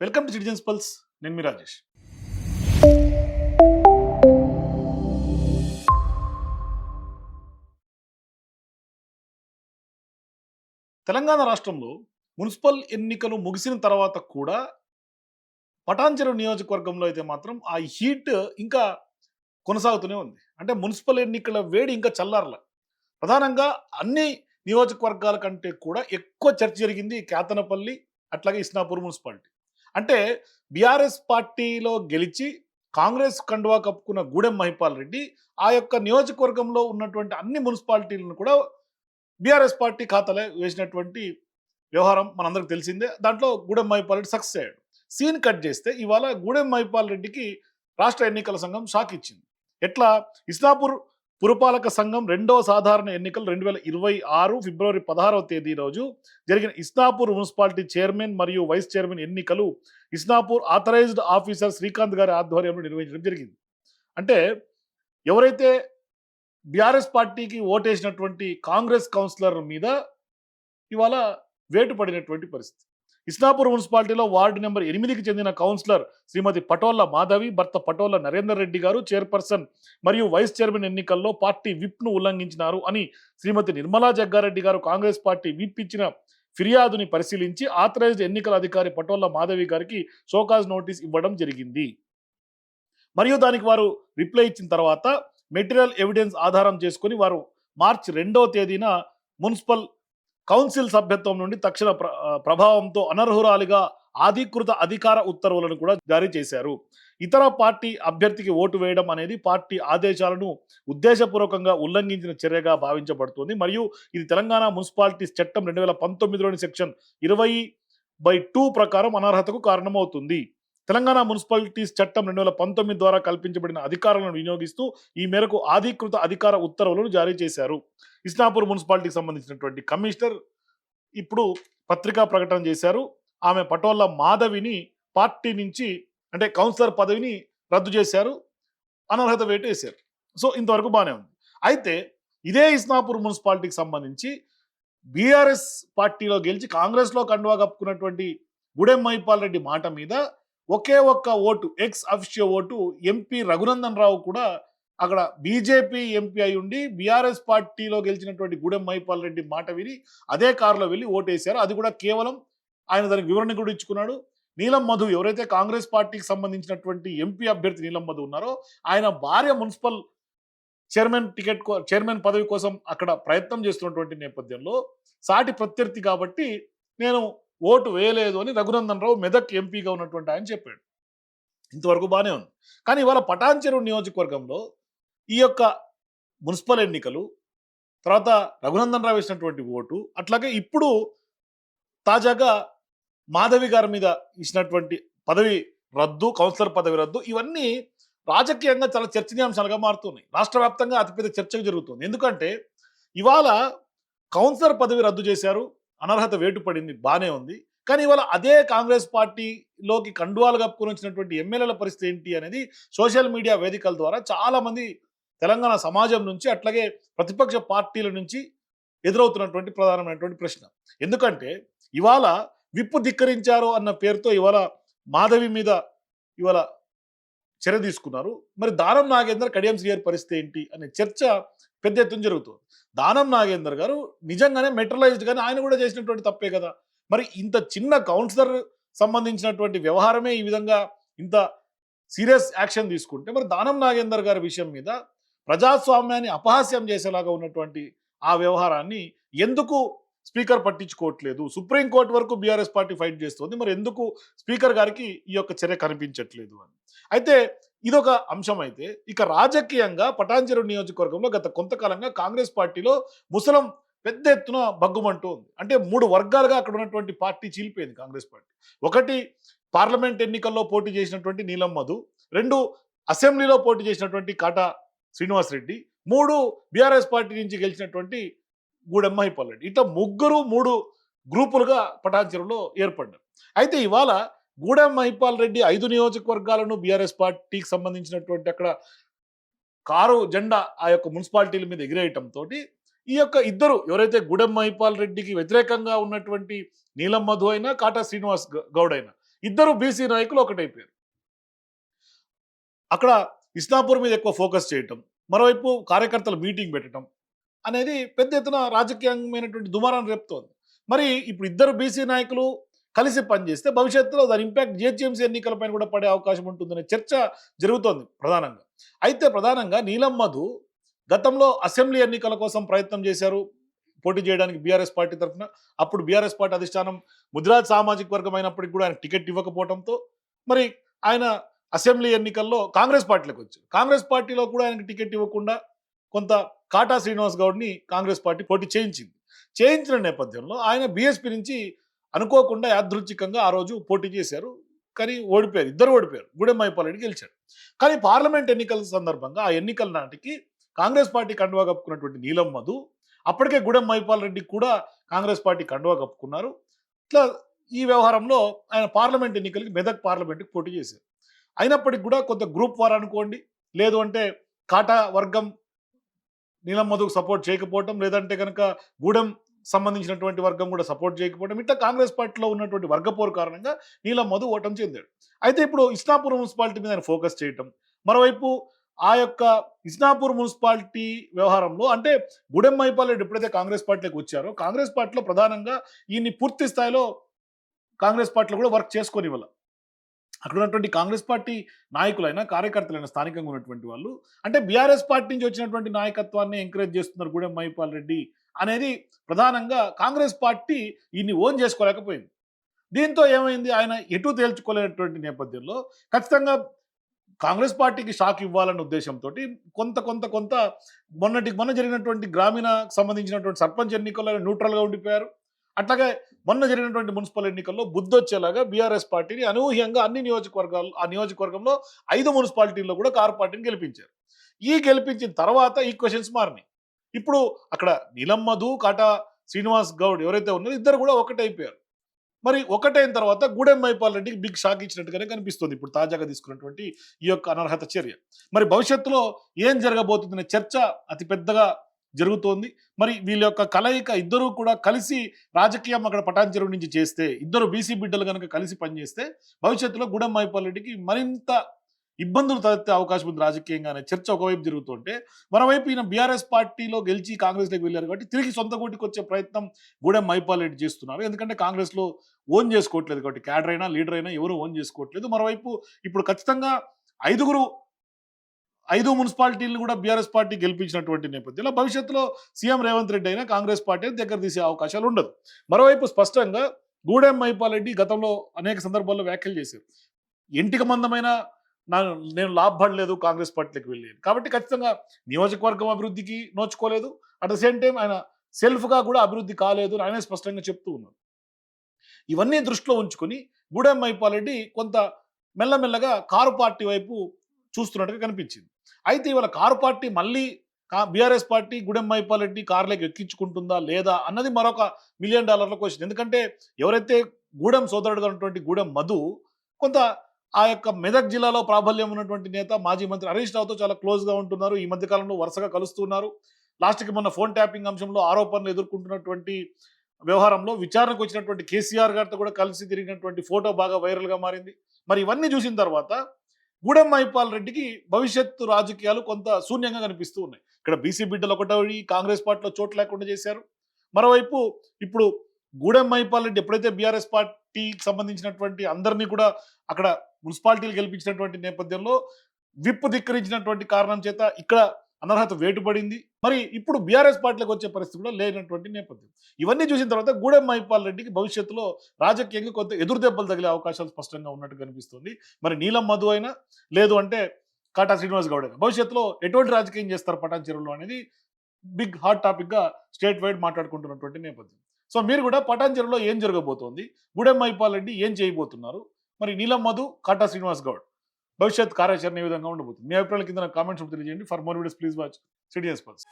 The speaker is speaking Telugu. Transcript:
Welcome to citizens pulse. నేను మీ రాజేష్. తెలంగాణ రాష్ట్రంలో మున్సిపల్ ఎన్నికలు ముగిసిన తర్వాత కూడా పటాన్చెరు నియోజకవర్గంలో అయితే మాత్రం ఆ హీట్ ఇంకా కొనసాగుతూనే ఉంది. అంటే మున్సిపల్ ఎన్నికల వేడి ఇంకా చల్లారల. ప్రధానంగా అన్ని నియోజకవర్గాల కంటే కూడా ఎక్కువ చర్చ జరిగింది కేతనపల్లి, అట్లాగే ఇస్నాపూర్ మున్సిపాలిటీ. అంటే బీఆర్ఎస్ పార్టీలో గెలిచి కాంగ్రెస్ కండువా కప్పుకున్న గూడెం మహిపాల్ రెడ్డి ఆ యొక్క నియోజకవర్గంలో ఉన్నటువంటి అన్ని మున్సిపాలిటీలను కూడా బీఆర్ఎస్ పార్టీ ఖాతాలో వేసినటువంటి వ్యవహారం మనందరికి తెలిసిందే. దాంట్లో గూడెం మహిపాల్ రెడ్డి సక్సెస్ అయ్యాడు. సీన్ కట్ చేస్తే ఇవాళ గూడెం మహిపాల్ రెడ్డికి రాష్ట్ర ఎన్నికల సంఘం షాక్ ఇచ్చింది. ఎట్లా? ఇస్నాపూర్ పురపాలక సంఘం రెండవ సాధారణ ఎన్నికలు 2026 ఫిబ్రవరి 16వ తేదీ రోజు జరిగిన ఇస్నాపూర్ మున్సిపాలిటీ చైర్మన్ మరియు వైస్ చైర్మన్ ఎన్నికలు ఇస్నాపూర్ ఆథరైజ్డ్ ఆఫీసర్ శ్రీకాంత్ గారి ఆధ్వర్యంలో నిర్వహించడం జరిగింది. అంటే ఎవరైతే బీఆర్ఎస్ పార్టీకి ఓటేసినటువంటి కాంగ్రెస్ కౌన్సిలర్ మీద ఇవాళ వేటు పడినటువంటి పరిస్థితి. ఇస్నాపూర్ మున్సిపాలిటీలో వార్డు నెంబర్ 8కి చెందిన కౌన్సిలర్ శ్రీమతి పటోళ్ల మాధవి, భర్త పటోళ్ల నరేందర్ రెడ్డి గారు చైర్పర్సన్ మరియు వైస్ చైర్మన్ ఎన్నికల్లో పార్టీ విప్ను ఉల్లంఘించినారు అని శ్రీమతి నిర్మలా జగ్గారెడ్డి గారు కాంగ్రెస్ పార్టీ విప్ ఇచ్చిన ఫిర్యాదుని పరిశీలించి ఆథరైజ్డ్ ఎన్నికల అధికారి పటోళ్ల మాధవి గారికి షోకాజ్ నోటీస్ ఇవ్వడం జరిగింది. మరియు దానికి వారు రిప్లై ఇచ్చిన తర్వాత మెటీరియల్ ఎవిడెన్స్ ఆధారం చేసుకుని వారు మార్చి 2వ తేదీన మున్సిపల్ కౌన్సిల్ సభ్యత్వం నుండి తక్షణ ప్రభావంతో అనర్హురాలిగా అధికృత అధికార ఉత్తర్వులను కూడా జారీ చేశారు. ఇతర పార్టీ అభ్యర్థికి ఓటు వేయడం అనేది పార్టీ ఆదేశాలను ఉద్దేశపూర్వకంగా ఉల్లంఘించిన చర్యగా భావించబడుతుంది మరియు ఇది తెలంగాణ మున్సిపాలిటీస్ చట్టం 2019లోని సెక్షన్ 20/2 ప్రకారం అనర్హతకు కారణమవుతుంది. తెలంగాణ మున్సిపాలిటీస్ చట్టం 2019 ద్వారా కల్పించబడిన అధికారాలను వినియోగిస్తూ ఈ మేరకు అధికృత అధికార ఉత్తర్వులను జారీ చేశారు. ఇస్నాపూర్ మున్సిపాలిటీకి సంబంధించినటువంటి కమిషనర్ ఇప్పుడు పత్రికా ప్రకటన చేశారు. ఆమె పటోళ్ల మాధవిని పార్టీ నుంచి అంటే కౌన్సిలర్ పదవిని రద్దు చేశారు, అనర్హత వేటు వేశారు. సో ఇంతవరకు బాగానే ఉంది. అయితే ఇదే ఇస్నాపూర్ మున్సిపాలిటీకి సంబంధించి బీఆర్ఎస్ పార్టీలో గెలిచి కాంగ్రెస్లో కండువా కప్పుకున్నటువంటి గూడెం మహిపాల్ రెడ్డి మాట మీద ఒకే ఒక్క vote, ex officio vote MP Raghunandan Rao కూడా అక్కడ బీజేపీ ఎంపీ అయి ఉండి బీఆర్ఎస్ పార్టీలో గెలిచినటువంటి గూడెం మహిపాల్ రెడ్డి మాట విని అదే కారులో వెళ్ళి ఓటేశారు. అది కూడా కేవలం ఆయన దానికి వివరణ కూడా ఇచ్చుకున్నాడు. నీలం మధు ఎవరైతే కాంగ్రెస్ పార్టీకి సంబంధించినటువంటి ఎంపీ అభ్యర్థి నీలం మధు ఉన్నారో ఆయన భార్య మున్సిపల్ చైర్మన్ పదవి కోసం అక్కడ ప్రయత్నం చేస్తున్నటువంటి నేపథ్యంలో సాటి ప్రత్యర్థి కాబట్టి నేను ఓటు వేయలేదు అని రఘునందన్ రావు మెదక్ ఎంపీగా ఉన్నటువంటి ఆయన చెప్పాడు. ఇంతవరకు బాగానే ఉంది. కానీ ఇవాళ పటాన్చెరు నియోజకవర్గంలో ఈ యొక్క మున్సిపల్ ఎన్నికలు తర్వాత రఘునందన్ రావు వేసినటువంటి ఓటు, అట్లాగే ఇప్పుడు తాజాగా మాధవి గారి మీద ఇచ్చినటువంటి పదవి రద్దు, కౌన్సిలర్ పదవి రద్దు, ఇవన్నీ రాజకీయంగా చాలా చర్చనీయాంశాలుగా మారుతున్నాయి. రాష్ట్ర వ్యాప్తంగా అతిపెద్ద చర్చ జరుగుతుంది. ఎందుకంటే ఇవాళ కౌన్సిలర్ పదవి రద్దు చేశారు, అనర్హత వేటు పడింది, బాగానే ఉంది. కానీ ఇవాళ అదే కాంగ్రెస్ పార్టీలోకి కండువాలు కప్పుకొని వచ్చినటువంటి ఎమ్మెల్యేల పరిస్థితి ఏంటి అనేది సోషల్ మీడియా వేదికల ద్వారా చాలామంది తెలంగాణ సమాజం నుంచి అట్లాగే ప్రతిపక్ష పార్టీల నుంచి ఎదురవుతున్నటువంటి ప్రధానమైనటువంటి ప్రశ్న. ఎందుకంటే ఇవాళ విప్పు ధిక్కరించారు అన్న పేరుతో ఇవాళ మాధవి మీద ఇవాళ చర్య తీసుకున్నారు. మరి దానం నాగేందర్, కడియం శ్రీహరి పరిస్థితి ఏంటి అనే చర్చ పెద్ద ఎత్తున జరుగుతుంది. దానం నాగేందర్ గారు నిజంగానే మెట్రలైజ్డ్ కానీ ఆయన కూడా చేసినటువంటి తప్పే కదా. మరి ఇంత చిన్న కౌన్సిలర్ సంబంధించినటువంటి వ్యవహారమే ఈ విధంగా ఇంత సీరియస్ యాక్షన్ తీసుకుంటే మరి దానం నాగేందర్ గారి విషయం మీద ప్రజాస్వామ్యాన్ని అపహాస్యం చేసేలాగా ఉన్నటువంటి ఆ వ్యవహారాన్ని ఎందుకు స్పీకర్ పట్టించుకోవట్లేదు? సుప్రీంకోర్టు వరకు బీఆర్ఎస్ పార్టీ ఫైట్ చేస్తుంది, మరి ఎందుకు స్పీకర్ గారికి ఈ యొక్క చర్య కనిపించట్లేదు అని. అయితే ఇదొక అంశం. అయితే ఇక రాజకీయంగా పటాన్చెరు నియోజకవర్గంలో గత కొంతకాలంగా కాంగ్రెస్ పార్టీలో ముసలం పెద్ద ఎత్తున బగ్గుమంటూ ఉంది. అంటే 3 వర్గాలుగా అక్కడ ఉన్నటువంటి పార్టీ చీలిపోయింది కాంగ్రెస్ పార్టీ. ఒకటి పార్లమెంట్ ఎన్నికల్లో పోటీ చేసినటువంటి నీలం మధు, 2 అసెంబ్లీలో పోటీ చేసినటువంటి కాటా శ్రీనివాస్ రెడ్డి, 3 బీఆర్ఎస్ పార్టీ నుంచి గెలిచినటువంటి గూడెం మహిపాల్ రెడ్డి. ఇట్లా 3 గ్రూపులుగా పటాన్చెరులో ఏర్పడ్డారు. అయితే ఇవాళ గూడెం మహిపాల్ రెడ్డి 5 నియోజకవర్గాలను బీఆర్ఎస్ పార్టీకి సంబంధించినటువంటి అక్కడ కారు జెండా ఆ యొక్క మున్సిపాలిటీల మీద ఎగిరేయటంతో ఈ యొక్క ఇద్దరు ఎవరైతే గూడెం మహిపాల్ రెడ్డికి వ్యతిరేకంగా ఉన్నటువంటి నీలం మధు అయినా కాటా శ్రీనివాస్ గౌడ్ అయినా ఇద్దరు బీసీ నాయకులు ఒకటైపోయారు. అక్కడ ఇస్లాపూర్ మీద ఎక్కువ ఫోకస్ చేయటం, మరోవైపు కార్యకర్తలు మీటింగ్ పెట్టడం అనేది పెద్ద ఎత్తున రాజకీయమైనటువంటి దుమారాన్ని రేపుతోంది. మరి ఇప్పుడు ఇద్దరు బీసీ నాయకులు కలిసి పనిచేస్తే భవిష్యత్తులో దాని ఇంపాక్ట్ జీహెచ్ఎంసీ ఎన్నికలపైన కూడా పడే అవకాశం ఉంటుందనే చర్చ జరుగుతోంది ప్రధానంగా. అయితే ప్రధానంగా నీలం మధు గతంలో అసెంబ్లీ ఎన్నికల కోసం ప్రయత్నం చేశారు పోటీ చేయడానికి బీఆర్ఎస్ పార్టీ తరఫున. అప్పుడు బీఆర్ఎస్ పార్టీ అధిష్టానం ముదిరాజ్ సామాజిక వర్గం అయినప్పటికీ కూడా ఆయన టికెట్ ఇవ్వకపోవడంతో మరి ఆయన అసెంబ్లీ ఎన్నికల్లో కాంగ్రెస్ పార్టీలోకి వచ్చారు. కాంగ్రెస్ పార్టీలో కూడా ఆయనకి టికెట్ ఇవ్వకుండా కొంత కాటా శ్రీనివాస్ గౌడ్ని కాంగ్రెస్ పార్టీ పోటీ చేయించింది. చేయించిన నేపథ్యంలో ఆయన బీఎస్పీ నుంచి అనుకోకుండా యాదృచ్ఛికంగా ఆ రోజు పోటీ చేశారు. కానీ ఓడిపోయారు, ఇద్దరు ఓడిపోయారు. గూడెం మైపాల్ గెలిచాడు. కానీ పార్లమెంట్ ఎన్నికల సందర్భంగా ఆ ఎన్నికల నాటికి కాంగ్రెస్ పార్టీ కండువా కప్పుకున్నటువంటి నీలం మధు అప్పటికే గూడెం మైపాల్ రెడ్డి కూడా కాంగ్రెస్ పార్టీ కండువా కప్పుకున్నారు. ఇట్లా ఈ వ్యవహారంలో ఆయన పార్లమెంట్ ఎన్నికలకి మెదక్ పార్లమెంట్కి పోటీ చేశారు. అయినప్పటికీ కూడా కొంత గ్రూప్ వార్ అనుకోండి, లేదు అంటే కాటా వర్గం నీలం మధుకు సపోర్ట్ చేయకపోవటం, లేదంటే కనుక గూడెం సంబంధించినటువంటి వర్గం కూడా సపోర్ట్ చేయకపోవడం, ఇట్లా కాంగ్రెస్ పార్టీలో ఉన్నటువంటి వర్గపోరు కారణంగా నీలం మధు ఓటమి చెందాడు. అయితే ఇప్పుడు ఇస్లాపూర్ మున్సిపాలిటీ మీద ఆయన ఫోకస్ చేయటం, మరోవైపు ఆ యొక్క ఇస్లాపూర్ మున్సిపాలిటీ వ్యవహారంలో అంటే గూడెం మైపాల్ రెడ్డి ఎప్పుడైతే కాంగ్రెస్ పార్టీలోకి వచ్చారో కాంగ్రెస్ పార్టీలో ప్రధానంగా ఈయన్ని పూర్తి స్థాయిలో కాంగ్రెస్ పార్టీలో కూడా వర్క్ చేసుకొని ఇవ్వాలి. అక్కడ ఉన్నటువంటి కాంగ్రెస్ పార్టీ నాయకులైనా కార్యకర్తలైన స్థానికంగా ఉన్నటువంటి వాళ్ళు అంటే బీఆర్ఎస్ పార్టీ నుంచి వచ్చినటువంటి నాయకత్వాన్ని ఎంకరేజ్ చేస్తున్నారు గూడెం మైపాల్ రెడ్డి అనేది ప్రధానంగా కాంగ్రెస్ పార్టీ ఈయన్ని ఓన్ చేసుకోలేకపోయింది. దీంతో ఏమైంది, ఆయన ఎటు తేల్చుకోలేనటువంటి నేపథ్యంలో ఖచ్చితంగా కాంగ్రెస్ పార్టీకి షాక్ ఇవ్వాలన్న ఉద్దేశంతో కొంత కొంత కొంత మొన్న జరిగినటువంటి గ్రామీణ సంబంధించినటువంటి సర్పంచ్ ఎన్నికల్లో న్యూట్రల్గా ఉండిపోయారు. అట్లాగే మొన్న జరిగినటువంటి మున్సిపల్ ఎన్నికల్లో బుద్ధొచ్చేలాగా బీఆర్ఎస్ పార్టీని అనూహ్యంగా అన్ని నియోజకవర్గాలు ఆ నియోజకవర్గంలో 5 మున్సిపాలిటీల్లో కూడా కారు పార్టీని గెలిపించారు. ఈ గెలిపించిన తర్వాత ఈ క్వశ్చన్స్ మారినాయి. ఇప్పుడు అక్కడ నీలం మధు, కాటా శ్రీనివాస్ గౌడ్ ఎవరైతే ఉన్నారో ఇద్దరు కూడా ఒకటైపోయారు. మరి ఒకటైన తర్వాత గూడెం మైపాల్ రెడ్డికి బిగ్ షాక్ ఇచ్చినట్టుగానే కనిపిస్తుంది ఇప్పుడు తాజాగా తీసుకున్నటువంటి ఈ యొక్క అనర్హత చర్య. మరి భవిష్యత్తులో ఏం జరగబోతుందనే చర్చ అతి పెద్దగా జరుగుతోంది. మరి వీళ్ళ యొక్క కలయిక ఇద్దరూ కూడా కలిసి రాజకీయం అక్కడ పటాన్చెరువు నుంచి చేస్తే, ఇద్దరు బీసీ బిడ్డలు కనుక కలిసి పనిచేస్తే భవిష్యత్తులో గూడెం మైపాల్ రెడ్డికి మరింత ఇబ్బందులు తలెత్తే అవకాశం ఉంది రాజకీయంగానే చర్చ ఒకవైపు జరుగుతుంటే, మరోవైపు ఈయన బీఆర్ఎస్ పార్టీలో గెలిచి కాంగ్రెస్లోకి వెళ్ళారు కాబట్టి తిరిగి సొంత గూటికి వచ్చే ప్రయత్నం గూడెం మైపాల్ రెడ్డి చేస్తున్నారు. ఎందుకంటే కాంగ్రెస్లో ఓన్ చేసుకోవట్లేదు కాబట్టి క్యాడర్ అయినా లీడర్ అయినా ఎవరు ఓన్ చేసుకోవట్లేదు. మరోవైపు ఇప్పుడు ఖచ్చితంగా 5 మున్సిపాలిటీలను కూడా బీఆర్ఎస్ పార్టీ గెలిపించినటువంటి నేపథ్యంలో భవిష్యత్తులో సీఎం రేవంత్ రెడ్డి అయినా కాంగ్రెస్ పార్టీని దగ్గర తీసే అవకాశాలు ఉండదు. మరోవైపు స్పష్టంగా గూడెం మైపాల్ రెడ్డి గతంలో అనేక సందర్భాల్లో వ్యాఖ్యలు చేశారు. ఎంటిక మందమైన నేను లాభపడలేదు కాంగ్రెస్ పార్టీకి వెళ్ళాను కాబట్టి ఖచ్చితంగా నియోజకవర్గం అభివృద్ధికి నోచుకోలేదు. అట్ ద సేమ్ టైం ఆయన సెల్ఫ్గా కూడా అభివృద్ధి కాలేదు అని ఆయనే స్పష్టంగా చెప్తూ ఉన్నారు. ఇవన్నీ దృష్టిలో ఉంచుకొని గూడెం మైపాల్ రెడ్డి కొంత మెల్లమెల్లగా కారు పార్టీ వైపు చూస్తున్నట్టుగా కనిపించింది. అయితే ఇవాళ కారు పార్టీ మళ్ళీ బీఆర్ఎస్ పార్టీ గూడెం మైపాల్ రెడ్డి కారులోకి ఎక్కించుకుంటుందా లేదా అన్నది మరొక $1 మిలియన్ క్వశ్చన్. ఎందుకంటే ఎవరైతే గూడెం సోదరుడుగా ఉన్నటువంటి గూడెం మధు కొంత ఆ యొక్క మెదక్ జిల్లాలో ప్రాబల్యం ఉన్నటువంటి నేత మాజీ మంత్రి హరీష్ రావుతో చాలా క్లోజ్గా ఉంటున్నారు. ఈ మధ్య కాలంలో వరుసగా కలుస్తున్నారు. లాస్ట్కి మొన్న ఫోన్ ట్యాపింగ్ అంశంలో ఆరోపణలు ఎదుర్కొంటున్నటువంటి వ్యవహారంలో విచారణకు వచ్చినటువంటి కేసీఆర్ గారితో కూడా కలిసి తిరిగినటువంటి ఫోటో బాగా వైరల్గా మారింది. మరి ఇవన్నీ చూసిన తర్వాత గూడెం మైపాల్ రెడ్డికి భవిష్యత్తు రాజకీయాలు కొంత శూన్యంగా కనిపిస్తూ ఉన్నాయి. ఇక్కడ బీసీ బిడ్డలు ఒకటోడి కాంగ్రెస్ పార్టీలో చోటు లేకుండా చేశారు. మరోవైపు ఇప్పుడు గూడెం మైపాల్ రెడ్డి ఎప్పుడైతే బీఆర్ఎస్ పార్టీకి సంబంధించినటువంటి అందరినీ కూడా అక్కడ మున్సిపాలిటీలు గెలిపించినటువంటి నేపథ్యంలో విప్పు ధిక్కరించినటువంటి కారణం చేత ఇక్కడ అనర్హత వేటుపడింది. మరి ఇప్పుడు బీఆర్ఎస్ పార్టీలకు వచ్చే పరిస్థితి కూడా లేనటువంటి నేపథ్యం. ఇవన్నీ చూసిన తర్వాత గూడెం మైపాల్ రెడ్డికి భవిష్యత్తులో రాజకీయంగా కొంత ఎదురు దెబ్బలు తగిలే అవకాశాలు స్పష్టంగా ఉన్నట్టు కనిపిస్తుంది. మరి నీలం మధు అయినా లేదు అంటే కాటా శ్రీనివాస్ గౌడ్ అయినా భవిష్యత్తులో ఎటువంటి రాజకీయం చేస్తారు పటాన్చెరువులో అనేది బిగ్ హాట్ టాపిక్గా స్టేట్ వైడ్ మాట్లాడుకుంటున్నటువంటి నేపథ్యం. సో మీరు కూడా పటాన్చెరువులో ఏం జరగబోతోంది, గూడెం మైపాల్ రెడ్డి ఏం చేయబోతున్నారు, మరి నీలం మధు, కాటా శ్రీనివాస్ గౌడ్ భవిష్యత్ కార్యాచరణ ఏ విధంగా ఉండబోతుంది? మీ అభిప్రాయాల కింద కామెంట్స్ తెలియజేయండి. For more videos please watch citizens pulse.